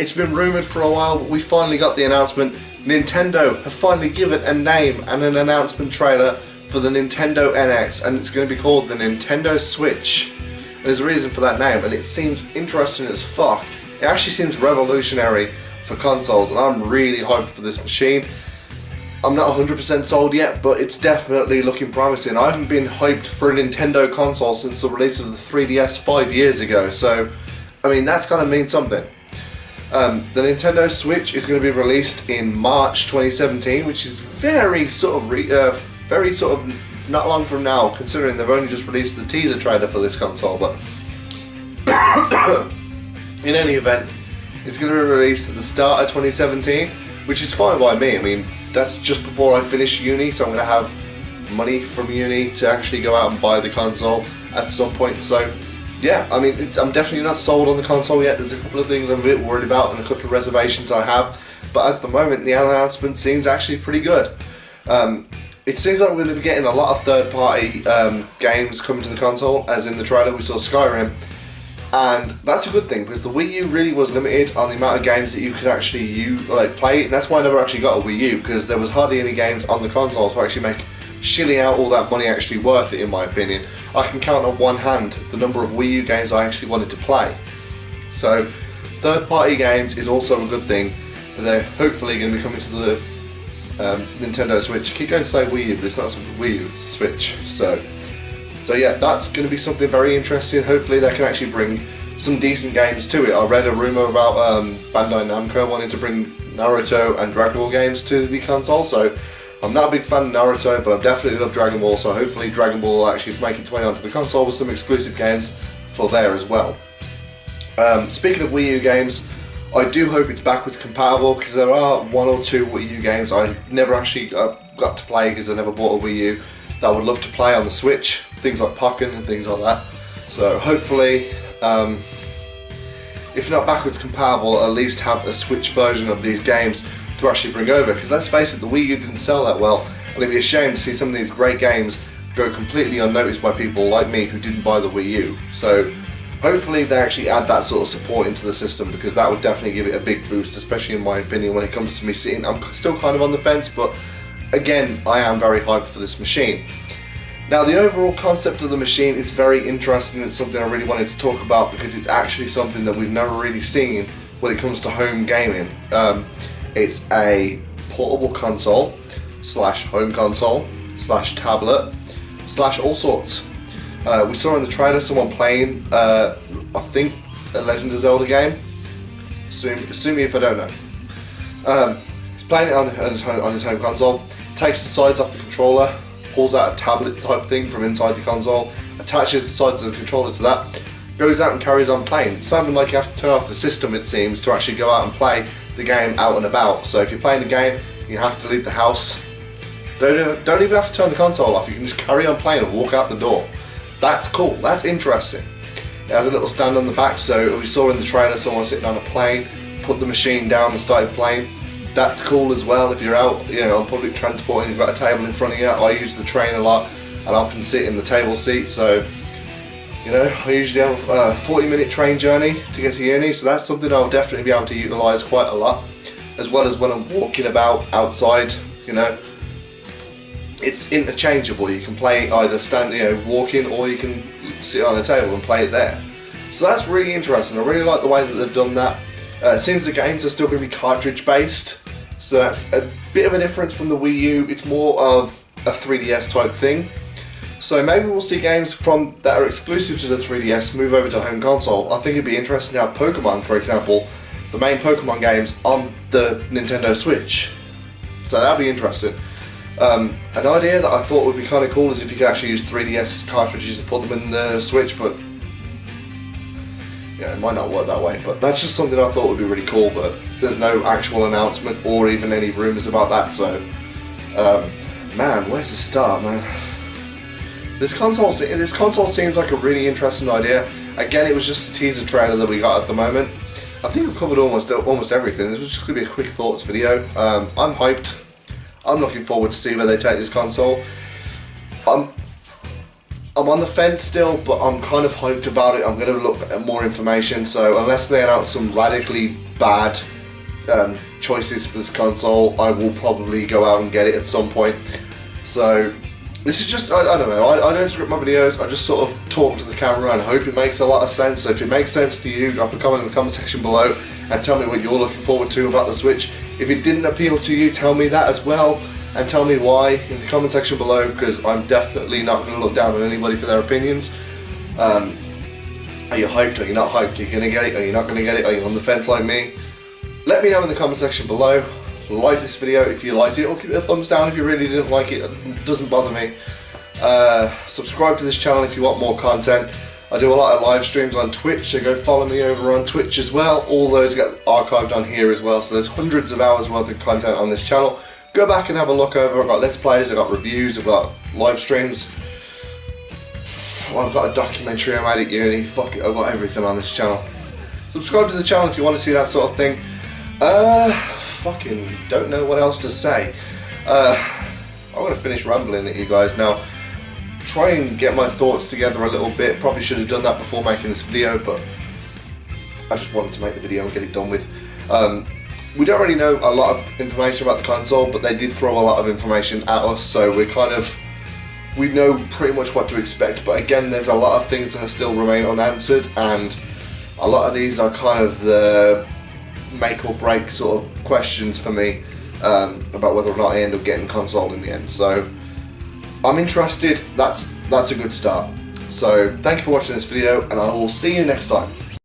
It's been rumoured for a while, but we finally got the announcement. Nintendo have finally given a name and an announcement trailer for the Nintendo NX, and it's going to be called the Nintendo Switch. There's a reason for that name, and it seems interesting as fuck. It actually seems revolutionary for consoles, and I'm really hyped for this machine. I'm not 100% sold yet, but it's definitely looking promising. I haven't been hyped for a Nintendo console since the release of the 3DS 5 years ago, so I mean that's going to mean something. The Nintendo Switch is going to be released in March 2017, which is very sort of not long from now, considering they've only just released the teaser trailer for this console. But in any event, it's going to be released at the start of 2017, which is fine by me. I mean, that's just before I finish uni, so I'm going to have money from uni to actually go out and buy the console at some point. So yeah, I mean, I'm definitely not sold on the console yet. There's a couple of things I'm a bit worried about and a couple of reservations I have, but at the moment the announcement seems actually pretty good. It seems like we're going to be getting a lot of third-party games coming to the console, as in the trailer we saw Skyrim, and that's a good thing because the Wii U really was limited on the amount of games that you could actually play, and that's why I never actually got a Wii U, because there was hardly any games on the console to actually make shilling out all that money actually worth it, in my opinion. I can count on one hand the number of Wii U games I actually wanted to play. So third-party games is also a good thing, and they're hopefully going to be coming to the Nintendo Switch. I keep going to say Wii U, but it's not Wii U, it's Switch. So yeah, that's going to be something very interesting. Hopefully they can actually bring some decent games to it. I read a rumour about Bandai Namco wanting to bring Naruto and Dragon Ball games to the console, so I'm not a big fan of Naruto, but I definitely love Dragon Ball, so hopefully Dragon Ball will actually make its way onto the console with some exclusive games for there as well. Speaking of Wii U games, I do hope it's backwards compatible, because there are one or two Wii U games I never actually got to play because I never bought a Wii U that I would love to play on the Switch, things like Pokken and things like that. So hopefully, if not backwards compatible, at least have a Switch version of these games to actually bring over, because let's face it, the Wii U didn't sell that well, and it'd be a shame to see some of these great games go completely unnoticed by people like me who didn't buy the Wii U. So hopefully they actually add that sort of support into the system, because that would definitely give it a big boost, especially in my opinion when it comes to me sitting. I'm still kind of on the fence, but again, I am very hyped for this machine. Now, the overall concept of the machine is very interesting. It's something I really wanted to talk about because it's actually something that we've never really seen when it comes to home gaming. It's a portable console slash home console slash tablet slash all sorts. We saw in the trailer someone playing, I think, a Legend of Zelda game. Sue me if I don't know. He's playing it on his home console, takes the sides off the controller, pulls out a tablet type thing from inside the console, attaches the sides of the controller to that, goes out and carries on playing. It's something like you have to turn off the system, it seems, to actually go out and play the game out and about. So if you're playing the game, you have to leave the house. Don't even have to turn the console off, you can just carry on playing and walk out the door. That's cool, that's interesting. It has a little stand on the back, so we saw in the trailer someone sitting on a plane, put the machine down and started playing. That's cool as well. If you're out, on public transport and you've got a table in front of you. I use the train a lot and often sit in the table seat, so I usually have a 40-minute train journey to get to uni, so that's something I'll definitely be able to utilise quite a lot, as well as when I'm walking about outside. It's interchangeable. You can play either walking, or you can sit on a table and play it there. So that's really interesting. I really like the way that they've done that. It seems the games are still going to be cartridge based, so that's a bit of a difference from the Wii U. It's more of a 3DS type thing. So maybe we'll see games that are exclusive to the 3DS move over to home console. I think it'd be interesting to have Pokemon, for example, the main Pokemon games on the Nintendo Switch. So that'd be interesting. An idea that I thought would be kind of cool is if you could actually use 3DS cartridges and put them in the Switch, but it might not work that way, but that's just something I thought would be really cool, but there's no actual announcement or even any rumours about that, so man, where's the start, man? This console seems like a really interesting idea. Again, it was just a teaser trailer that we got at the moment. I think we've covered almost everything. This was just going to be a quick thoughts video. I'm hyped. I'm looking forward to see where they take this console. I'm on the fence still, but I'm kind of hyped about it. I'm going to look at more information, so unless they announce some radically bad choices for this console, I will probably go out and get it at some point. So this is just, I don't know, I don't script my videos, I just sort of talk to the camera and hope it makes a lot of sense. So if it makes sense to you, drop a comment in the comment section below and tell me what you're looking forward to about the Switch. If it didn't appeal to you, tell me that as well, and tell me why in the comment section below, because I'm definitely not going to look down on anybody for their opinions. Are you hyped? Are you not hyped? Are you going to get it? Are you not going to get it? Are you on the fence like me? Let me know in the comment section below. Like this video if you liked it, or give it a thumbs down if you really didn't like it. It doesn't bother me. Subscribe to this channel if you want more content. I do a lot of live streams on Twitch, so go follow me over on Twitch as well. All those get archived on here as well, so there's hundreds of hours worth of content on this channel. Go back and have a look over. I've got Let's Plays, I've got reviews, I've got live streams. I've got a documentary I made at uni. Fuck it, I've got everything on this channel. Subscribe to the channel if you want to see that sort of thing. Fucking don't know what else to say. I'm going to finish rambling at you guys now. Try and get my thoughts together a little bit. Probably should have done that before making this video, but I just wanted to make the video and get it done with. We don't really know a lot of information about the console, but they did throw a lot of information at us, so we know pretty much what to expect. But again, there's a lot of things that still remain unanswered, and a lot of these are kind of the make or break sort of questions for me about whether or not I end up getting console in the end. So I'm interested. That's a good start. So thank you for watching this video, and I will see you next time.